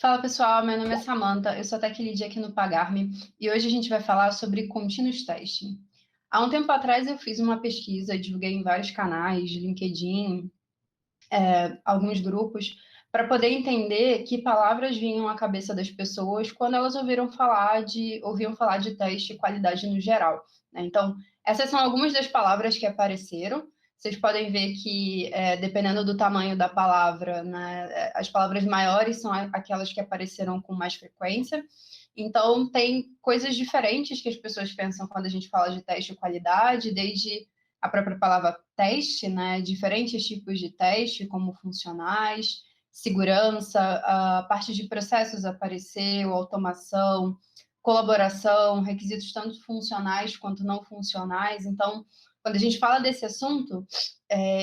Fala pessoal, meu nome é Samantha, eu sou Tech Lead aqui no Pagar.me e hoje a gente vai falar sobre Continuous Testing. Há um tempo atrás eu fiz uma pesquisa, divulguei em vários canais, LinkedIn, alguns grupos, para poder entender que palavras vinham à cabeça das pessoas quando elas ouviam falar de teste e qualidade no geral, né? Então, essas são algumas das palavras que apareceram. Vocês podem ver que, dependendo do tamanho da palavra, né, as palavras maiores são aquelas que apareceram com mais frequência. Então, tem coisas diferentes que as pessoas pensam quando a gente fala de teste e qualidade, desde a própria palavra teste, né? Diferentes tipos de teste, como funcionais, segurança, a parte de processos apareceu, automação, colaboração, requisitos tanto funcionais quanto não funcionais. Então, quando a gente fala desse assunto,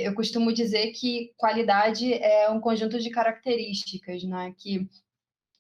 eu costumo dizer que qualidade é um conjunto de características, né? Que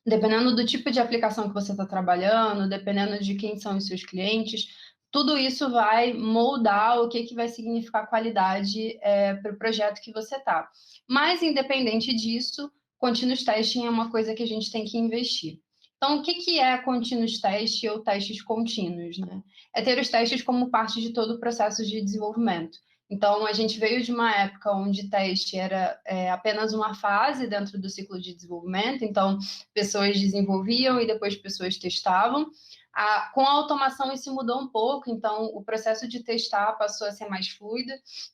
dependendo do tipo de aplicação que você está trabalhando, dependendo de quem são os seus clientes, tudo isso vai moldar o que vai significar qualidade para o projeto que você está. Mas, independente disso, continuous testing é uma coisa que a gente tem que investir. Então, o que é continuous test ou testes contínuos, né? É ter os testes como parte de todo o processo de desenvolvimento. Então, a gente veio de uma época onde teste era apenas uma fase dentro do ciclo de desenvolvimento, então, pessoas desenvolviam e depois pessoas testavam. Com a automação isso mudou um pouco, então o processo de testar passou a ser mais fluido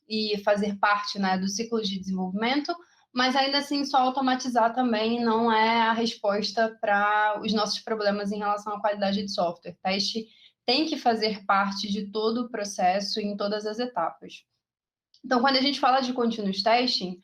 e fazer parte, né, do ciclo de desenvolvimento, mas ainda assim só automatizar também não é a resposta para os nossos problemas em relação à qualidade de software. Teste tem que fazer parte de todo o processo em todas as etapas. Então, quando a gente fala de continuous testing,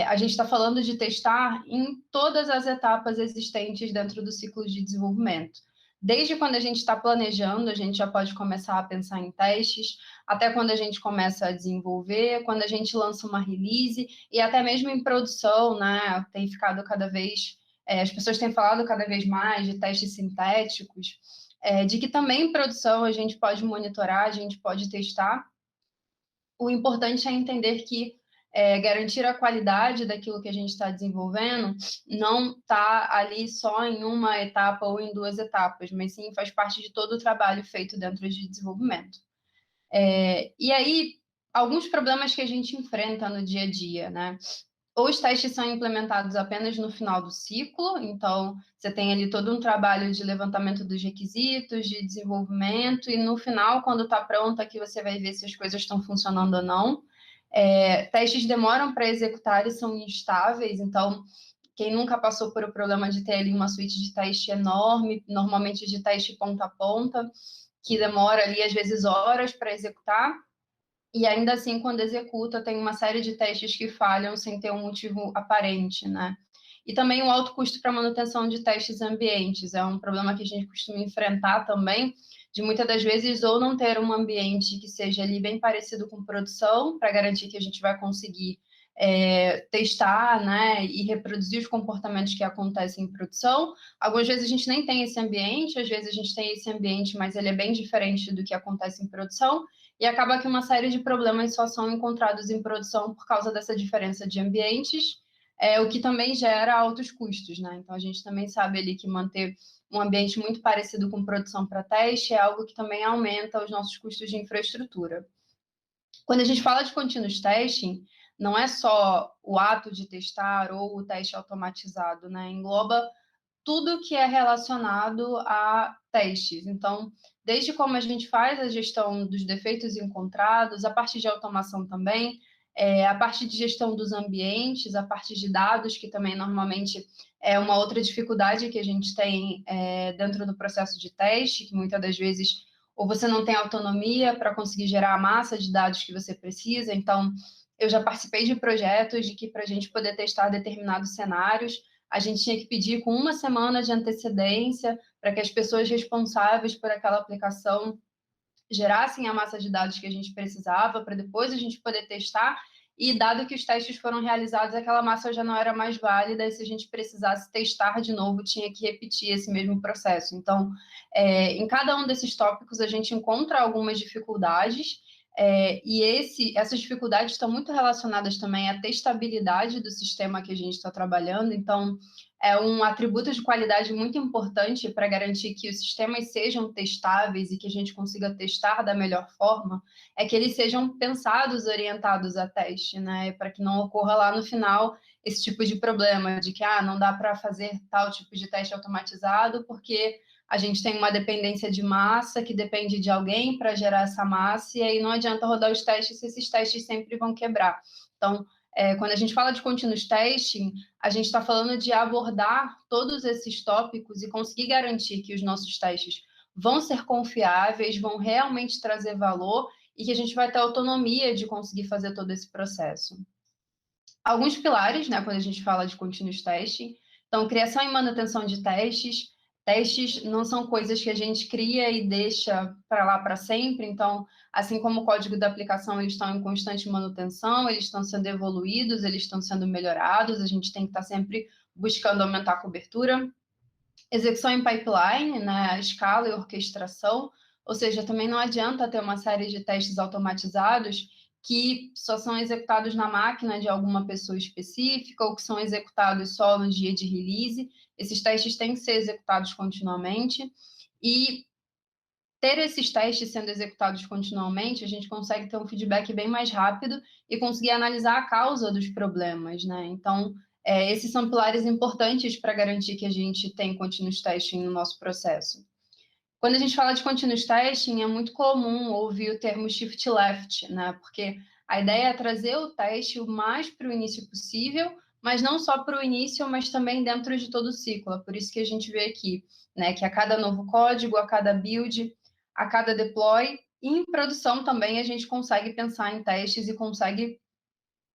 a gente está falando de testar em todas as etapas existentes dentro do ciclo de desenvolvimento. Desde quando a gente está planejando, a gente já pode começar a pensar em testes, até quando a gente começa a desenvolver, quando a gente lança uma release, e até mesmo em produção, né? Tem ficado cada vez, as pessoas têm falado cada vez mais de testes sintéticos, de que também em produção a gente pode monitorar, a gente pode testar. O importante é entender que garantir a qualidade daquilo que a gente está desenvolvendo não está ali só em uma etapa ou em duas etapas, mas sim faz parte de todo o trabalho feito dentro de desenvolvimento. E aí, alguns problemas que a gente enfrenta no dia a dia, né? Ou os testes são implementados apenas no final do ciclo, então você tem ali todo um trabalho de levantamento dos requisitos, de desenvolvimento, e no final, quando está pronto, aqui você vai ver se as coisas estão funcionando ou não. Testes demoram para executar e são instáveis, então quem nunca passou por o problema de ter ali uma suíte de teste enorme, normalmente de teste ponta a ponta, que demora ali às vezes horas para executar, e ainda assim, quando executa, tem uma série de testes que falham sem ter um motivo aparente, né? E também o alto custo para manutenção de testes ambientes. É um problema que a gente costuma enfrentar também, de muitas das vezes ou não ter um ambiente que seja ali bem parecido com produção, para garantir que a gente vai conseguir testar, né, e reproduzir os comportamentos que acontecem em produção. Algumas vezes a gente nem tem esse ambiente, às vezes a gente tem esse ambiente, mas ele é bem diferente do que acontece em produção, e acaba que uma série de problemas só são encontrados em produção por causa dessa diferença de ambientes, o que também gera altos custos, né? Então, a gente também sabe ali que manter um ambiente muito parecido com produção para teste é algo que também aumenta os nossos custos de infraestrutura. Quando a gente fala de continuous testing, não é só o ato de testar ou o teste automatizado, né? Engloba tudo que é relacionado a testes. Então, desde como a gente faz a gestão dos defeitos encontrados, a parte de automação também, a parte de gestão dos ambientes, a parte de dados, que também normalmente é uma outra dificuldade que a gente tem dentro do processo de teste, que muitas das vezes ou você não tem autonomia para conseguir gerar a massa de dados que você precisa. Então, eu já participei de projetos de que para a gente poder testar determinados cenários, a gente tinha que pedir com uma semana de antecedência para que as pessoas responsáveis por aquela aplicação gerassem a massa de dados que a gente precisava, para depois a gente poder testar, e dado que os testes foram realizados, aquela massa já não era mais válida, e se a gente precisasse testar de novo, tinha que repetir esse mesmo processo. Então, em cada um desses tópicos, a gente encontra algumas dificuldades, e essas dificuldades estão muito relacionadas também à testabilidade do sistema que a gente está trabalhando. Então, é um atributo de qualidade muito importante para garantir que os sistemas sejam testáveis e que a gente consiga testar da melhor forma, é que eles sejam pensados, orientados a teste, né? Para que não ocorra lá no final esse tipo de problema de que não dá para fazer tal tipo de teste automatizado porque a gente tem uma dependência de massa que depende de alguém para gerar essa massa, e aí não adianta rodar os testes se esses testes sempre vão quebrar. Então, quando a gente fala de continuous testing, a gente está falando de abordar todos esses tópicos e conseguir garantir que os nossos testes vão ser confiáveis, vão realmente trazer valor e que a gente vai ter autonomia de conseguir fazer todo esse processo. Alguns pilares, né, quando a gente fala de continuous testing, então, criação e manutenção de testes. Testes não são coisas que a gente cria e deixa para lá para sempre, então, assim como o código da aplicação, eles estão em constante manutenção, eles estão sendo evoluídos, eles estão sendo melhorados, a gente tem que estar sempre buscando aumentar a cobertura. Execução em pipeline, né, a escala e orquestração, ou seja, também não adianta ter uma série de testes automatizados que só são executados na máquina de alguma pessoa específica ou que são executados só no dia de release. Esses testes têm que ser executados continuamente e ter esses testes sendo executados continuamente, a gente consegue ter um feedback bem mais rápido e conseguir analisar a causa dos problemas, né? Então, esses são pilares importantes para garantir que a gente tem continuous testing no nosso processo. Quando a gente fala de continuous testing, é muito comum ouvir o termo shift left, né? Porque a ideia é trazer o teste o mais para o início possível, mas não só para o início, mas também dentro de todo o ciclo. É por isso que a gente vê aqui, né, que a cada novo código, a cada build, a cada deploy, e em produção também a gente consegue pensar em testes e consegue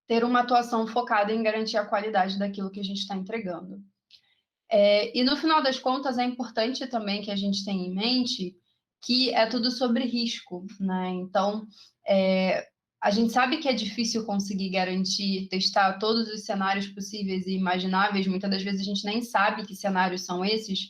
ter uma atuação focada em garantir a qualidade daquilo que a gente está entregando. E no final das contas, é importante também que a gente tenha em mente que é tudo sobre risco, né? Então, a gente sabe que é difícil conseguir garantir, testar todos os cenários possíveis e imagináveis, muitas das vezes a gente nem sabe que cenários são esses,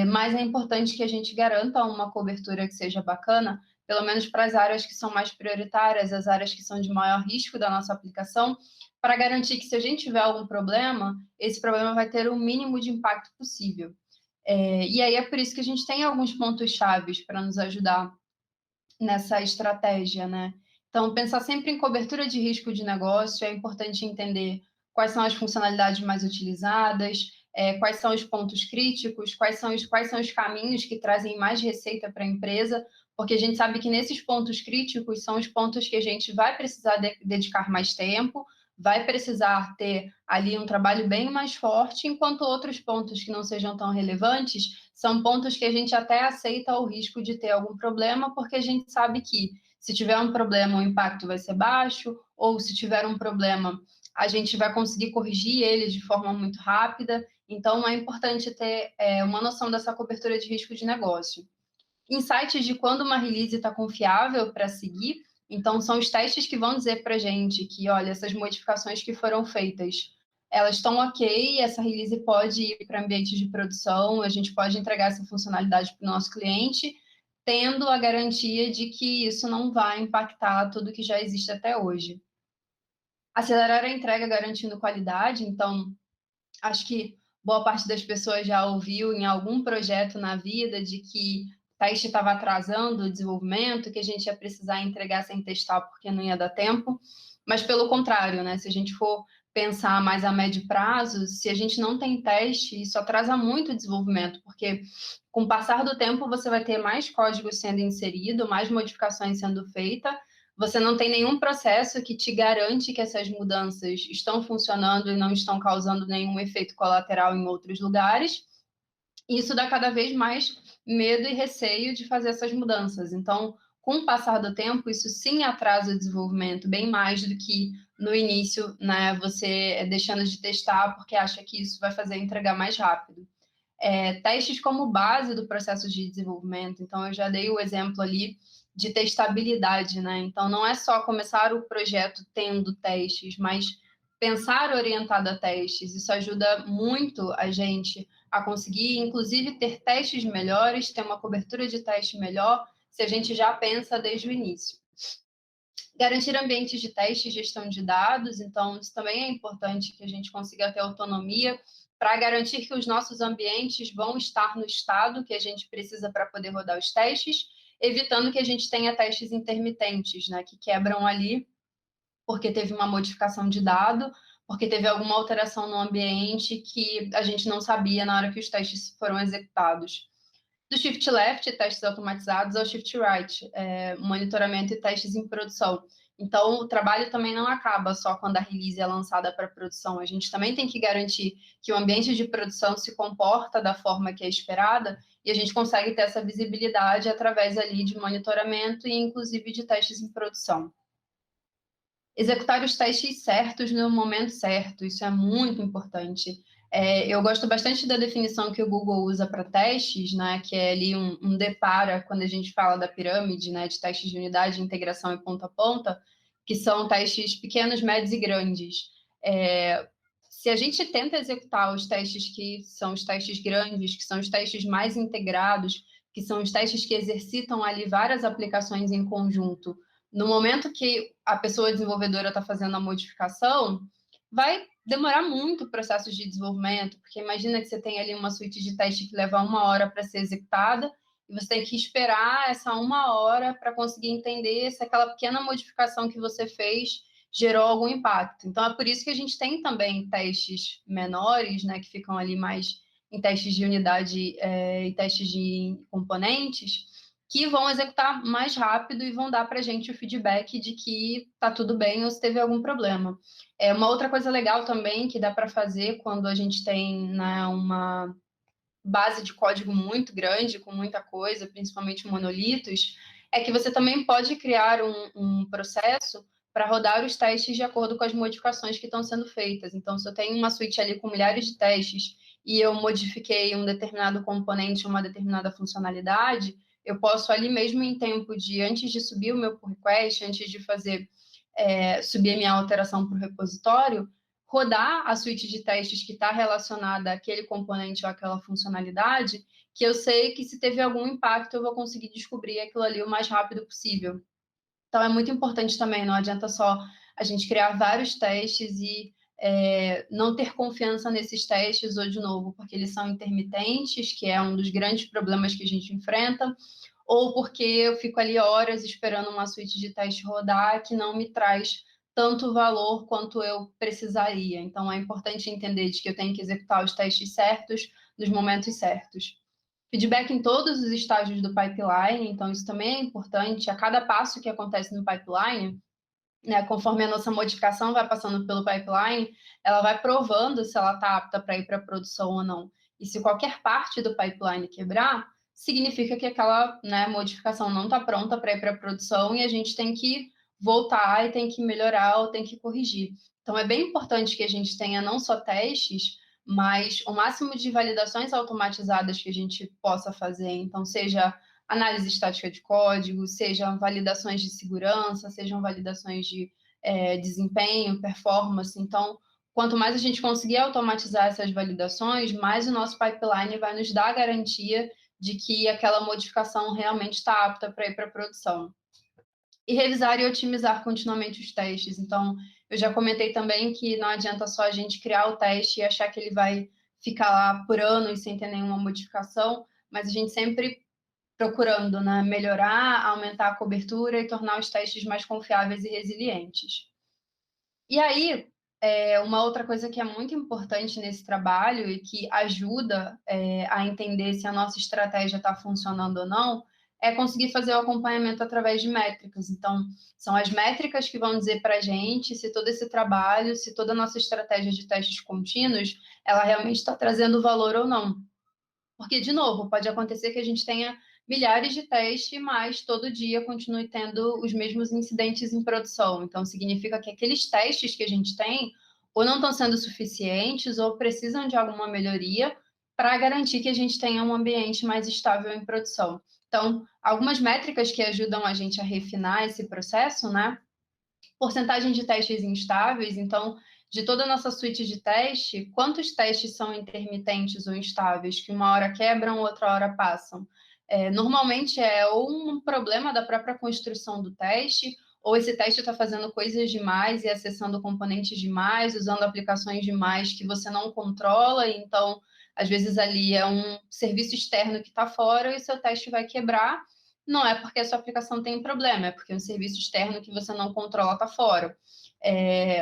mas é importante que a gente garanta uma cobertura que seja bacana, pelo menos para as áreas que são mais prioritárias, as áreas que são de maior risco da nossa aplicação, para garantir que se a gente tiver algum problema, esse problema vai ter o mínimo de impacto possível. E aí é por isso que a gente tem alguns pontos chaves para nos ajudar nessa estratégia, né? Então, pensar sempre em cobertura de risco de negócio, é importante entender quais são as funcionalidades mais utilizadas, quais são os pontos críticos, quais são os caminhos que trazem mais receita para a empresa, porque a gente sabe que nesses pontos críticos são os pontos que a gente vai precisar dedicar mais tempo, vai precisar ter ali um trabalho bem mais forte, enquanto outros pontos que não sejam tão relevantes são pontos que a gente até aceita o risco de ter algum problema, porque a gente sabe que se tiver um problema, o impacto vai ser baixo, ou se tiver um problema, a gente vai conseguir corrigir ele de forma muito rápida. Então, é importante ter uma noção dessa cobertura de risco de negócio. Insights de quando uma release está confiável para seguir. Então, são os testes que vão dizer para a gente que, olha, essas modificações que foram feitas, elas estão ok, essa release pode ir para ambiente de produção, a gente pode entregar essa funcionalidade para o nosso cliente, tendo a garantia de que isso não vai impactar tudo que já existe até hoje. Acelerar a entrega garantindo qualidade, então, acho que boa parte das pessoas já ouviu em algum projeto na vida de que o teste estava atrasando o desenvolvimento, que a gente ia precisar entregar sem testar porque não ia dar tempo. Mas pelo contrário, né? Se a gente for pensar mais a médio prazo, se a gente não tem teste, isso atrasa muito o desenvolvimento, porque com o passar do tempo você vai ter mais código sendo inserido, mais modificações sendo feitas, você não tem nenhum processo que te garante que essas mudanças estão funcionando e não estão causando nenhum efeito colateral em outros lugares. Isso dá cada vez mais medo e receio de fazer essas mudanças. Então, com o passar do tempo, isso sim atrasa o desenvolvimento bem mais do que no início, né, você deixando de testar porque acha que isso vai fazer entregar mais rápido. Testes como base do processo de desenvolvimento. Então, eu já dei o exemplo ali de testabilidade, né? Então, não é só começar o projeto tendo testes, mas pensar orientado a testes. Isso ajuda muito a gente a conseguir, inclusive, ter testes melhores, ter uma cobertura de teste melhor, se a gente já pensa desde o início. Garantir ambientes de teste e gestão de dados. Então, isso também é importante que a gente consiga ter autonomia para garantir que os nossos ambientes vão estar no estado que a gente precisa para poder rodar os testes, evitando que a gente tenha testes intermitentes, né, que quebram ali porque teve uma modificação de dado, porque teve alguma alteração no ambiente que a gente não sabia na hora que os testes foram executados. Do Shift Left, testes automatizados, ao Shift Right, monitoramento e testes em produção. Então, o trabalho também não acaba só quando a release é lançada para produção. A gente também tem que garantir que o ambiente de produção se comporta da forma que é esperada e a gente consegue ter essa visibilidade através ali de monitoramento e, inclusive, de testes em produção. Executar os testes certos no momento certo, isso é muito importante. Eu gosto bastante da definição que o Google usa para testes, né, que é ali um depara, quando a gente fala da pirâmide, né, de testes de unidade, integração e ponta a ponta, que são testes pequenos, médios e grandes. Se a gente tenta executar os testes que são os testes grandes, que são os testes mais integrados, que são os testes que exercitam ali várias aplicações em conjunto, no momento que a pessoa desenvolvedora está fazendo a modificação, vai demorar muito o processo de desenvolvimento, porque imagina que você tem ali uma suíte de teste que leva 1 hora para ser executada, e você tem que esperar essa 1 hora para conseguir entender se aquela pequena modificação que você fez gerou algum impacto. Então, é por isso que a gente tem também testes menores, né, que ficam ali mais em testes de unidade e testes de componentes, que vão executar mais rápido e vão dar para a gente o feedback de que está tudo bem ou se teve algum problema. Uma outra coisa legal também que dá para fazer quando a gente tem, né, uma base de código muito grande, com muita coisa, principalmente monolitos, é que você também pode criar um processo para rodar os testes de acordo com as modificações que estão sendo feitas. Então, se eu tenho uma suite ali com milhares de testes e eu modifiquei um determinado componente, uma determinada funcionalidade, eu posso ali mesmo em tempo de, antes de subir o meu pull request, antes de fazer, subir a minha alteração para o repositório, rodar a suíte de testes que está relacionada àquele componente ou àquela funcionalidade, que eu sei que se teve algum impacto, eu vou conseguir descobrir aquilo ali o mais rápido possível. Então, é muito importante também, não adianta só a gente criar vários testes e não ter confiança nesses testes, ou de novo, porque eles são intermitentes, que é um dos grandes problemas que a gente enfrenta, ou porque eu fico ali horas esperando uma suíte de teste rodar que não me traz tanto valor quanto eu precisaria. Então, é importante entender de que eu tenho que executar os testes certos nos momentos certos. Feedback em todos os estágios do pipeline, então isso também é importante. A cada passo que acontece no pipeline, né, conforme a nossa modificação vai passando pelo pipeline, ela vai provando se ela está apta para ir para a produção ou não. E se qualquer parte do pipeline quebrar, significa que aquela, né, modificação não está pronta para ir para a produção e a gente tem que voltar e tem que melhorar ou tem que corrigir. Então, é bem importante que a gente tenha não só testes, mas o máximo de validações automatizadas que a gente possa fazer. Então, seja análise estática de código, sejam validações de segurança, sejam validações de desempenho, performance. Então, quanto mais a gente conseguir automatizar essas validações, mais o nosso pipeline vai nos dar a garantia de que aquela modificação realmente está apta para ir para a produção. E revisar e otimizar continuamente os testes. Então, eu já comentei também que não adianta só a gente criar o teste e achar que ele vai ficar lá por anos sem ter nenhuma modificação, mas a gente sempre procurando, né, melhorar, aumentar a cobertura e tornar os testes mais confiáveis e resilientes. E aí, uma outra coisa que é muito importante nesse trabalho e que ajuda a entender se a nossa estratégia está funcionando ou não, é conseguir fazer o acompanhamento através de métricas. Então, são as métricas que vão dizer para a gente se todo esse trabalho, se toda a nossa estratégia de testes contínuos, ela realmente está trazendo valor ou não. Porque, de novo, pode acontecer que a gente tenha milhares de testes, mas todo dia continue tendo os mesmos incidentes em produção. Então, significa que aqueles testes que a gente tem ou não estão sendo suficientes ou precisam de alguma melhoria para garantir que a gente tenha um ambiente mais estável em produção. Então, algumas métricas que ajudam a gente a refinar esse processo, né? Porcentagem de testes instáveis, então, de toda a nossa suíte de teste, quantos testes são intermitentes ou instáveis, que 1 hora quebram, outra hora passam? Normalmente é ou um problema da própria construção do teste, ou esse teste está fazendo coisas demais e acessando componentes demais, usando aplicações demais que você não controla, então, às vezes ali é um serviço externo que está fora e seu teste vai quebrar. Não é porque a sua aplicação tem um problema, é porque um serviço externo que você não controla está fora.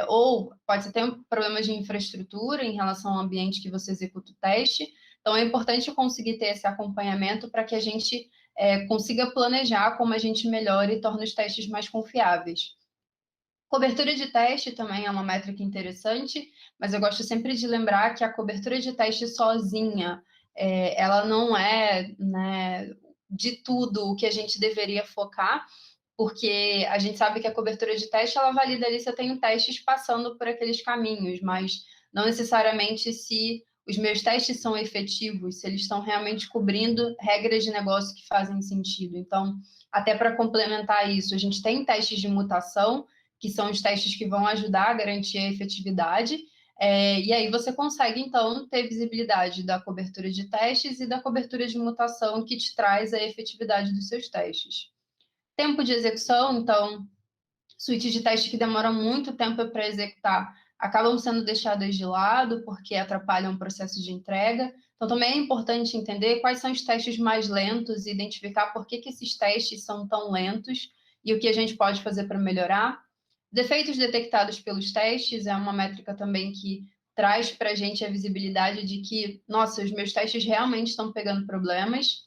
Ou pode ser ter um problema de infraestrutura em relação ao ambiente que você executa o teste. Então, é importante conseguir ter esse acompanhamento para que a gente consiga planejar como a gente melhora e torna os testes mais confiáveis. Cobertura de teste também é uma métrica interessante, mas eu gosto sempre de lembrar que a cobertura de teste sozinha, ela não é, né, de tudo o que a gente deveria focar, porque a gente sabe que a cobertura de teste, ela valida ali se eu tenho testes passando por aqueles caminhos, mas não necessariamente se os meus testes são efetivos, se eles estão realmente cobrindo regras de negócio que fazem sentido. Então, até para complementar isso, a gente tem testes de mutação, que são os testes que vão ajudar a garantir a efetividade, e aí você consegue, então, ter visibilidade da cobertura de testes e da cobertura de mutação que te traz a efetividade dos seus testes. Tempo de execução, então, suítes de teste que demoram muito tempo para executar acabam sendo deixadas de lado porque atrapalham o processo de entrega. Então, também é importante entender quais são os testes mais lentos e identificar por que esses testes são tão lentos e o que a gente pode fazer para melhorar. Defeitos detectados pelos testes é uma métrica também que traz para a gente a visibilidade de que, nossa, os meus testes realmente estão pegando problemas.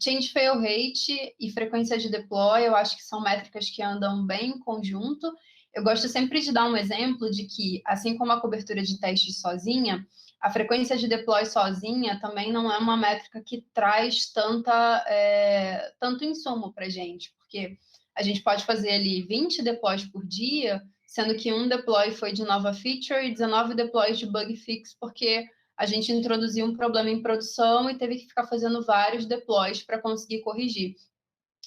Change fail rate e frequência de deploy, eu acho que são métricas que andam bem em conjunto. Eu gosto sempre de dar um exemplo de que, assim como a cobertura de testes sozinha, a frequência de deploy sozinha também não é uma métrica que traz tanto insumo para a gente, porque a gente pode fazer ali 20 deploys por dia, sendo que um deploy foi de nova feature e 19 deploys de bug fix, porque a gente introduziu um problema em produção e teve que ficar fazendo vários deploys para conseguir corrigir.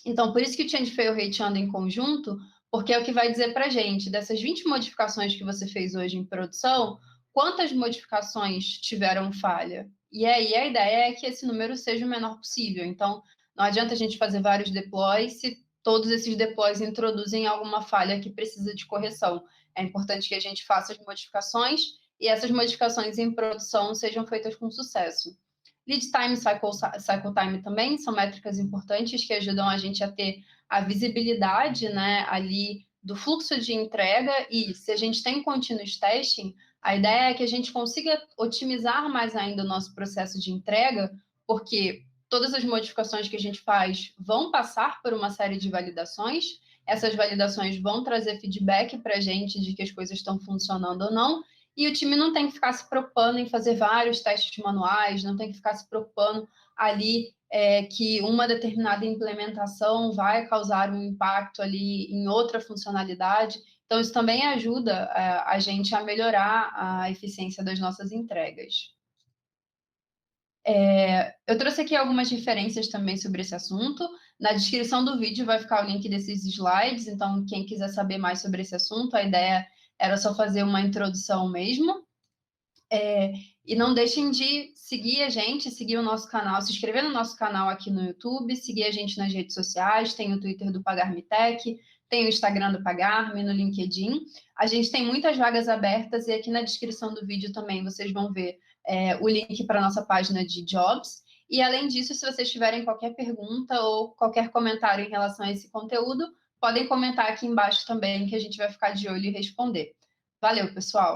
Então, por isso que o change fail rate anda em conjunto, porque é o que vai dizer para a gente, dessas 20 modificações que você fez hoje em produção, quantas modificações tiveram falha? E aí a ideia é que esse número seja o menor possível. Então, não adianta a gente fazer vários deploys se todos esses deploys introduzem alguma falha que precisa de correção. É importante que a gente faça as modificações e essas modificações em produção sejam feitas com sucesso. Lead time e cycle time também são métricas importantes que ajudam a gente a ter a visibilidade, né, ali do fluxo de entrega e se a gente tem continuous testing, a ideia é que a gente consiga otimizar mais ainda o nosso processo de entrega, porque todas as modificações que a gente faz vão passar por uma série de validações, essas validações vão trazer feedback para a gente de que as coisas estão funcionando ou não, e o time não tem que ficar se preocupando em fazer vários testes manuais, não tem que ficar se preocupando ali que uma determinada implementação vai causar um impacto ali em outra funcionalidade. Então, isso também ajuda a gente a melhorar a eficiência das nossas entregas. Eu trouxe aqui algumas referências também sobre esse assunto. Na descrição do vídeo vai ficar o link desses slides, então quem quiser saber mais sobre esse assunto, a ideia era só fazer uma introdução mesmo. E não deixem de seguir a gente, seguir o nosso canal, se inscrever no nosso canal aqui no YouTube, seguir a gente nas redes sociais, tem o Twitter do Pagar.me Tech, tem o Instagram do Pagar.me, no LinkedIn. A gente tem muitas vagas abertas e aqui na descrição do vídeo também vocês vão ver o link para a nossa página de jobs. E além disso, se vocês tiverem qualquer pergunta ou qualquer comentário em relação a esse conteúdo, podem comentar aqui embaixo também, que a gente vai ficar de olho e responder. Valeu, pessoal!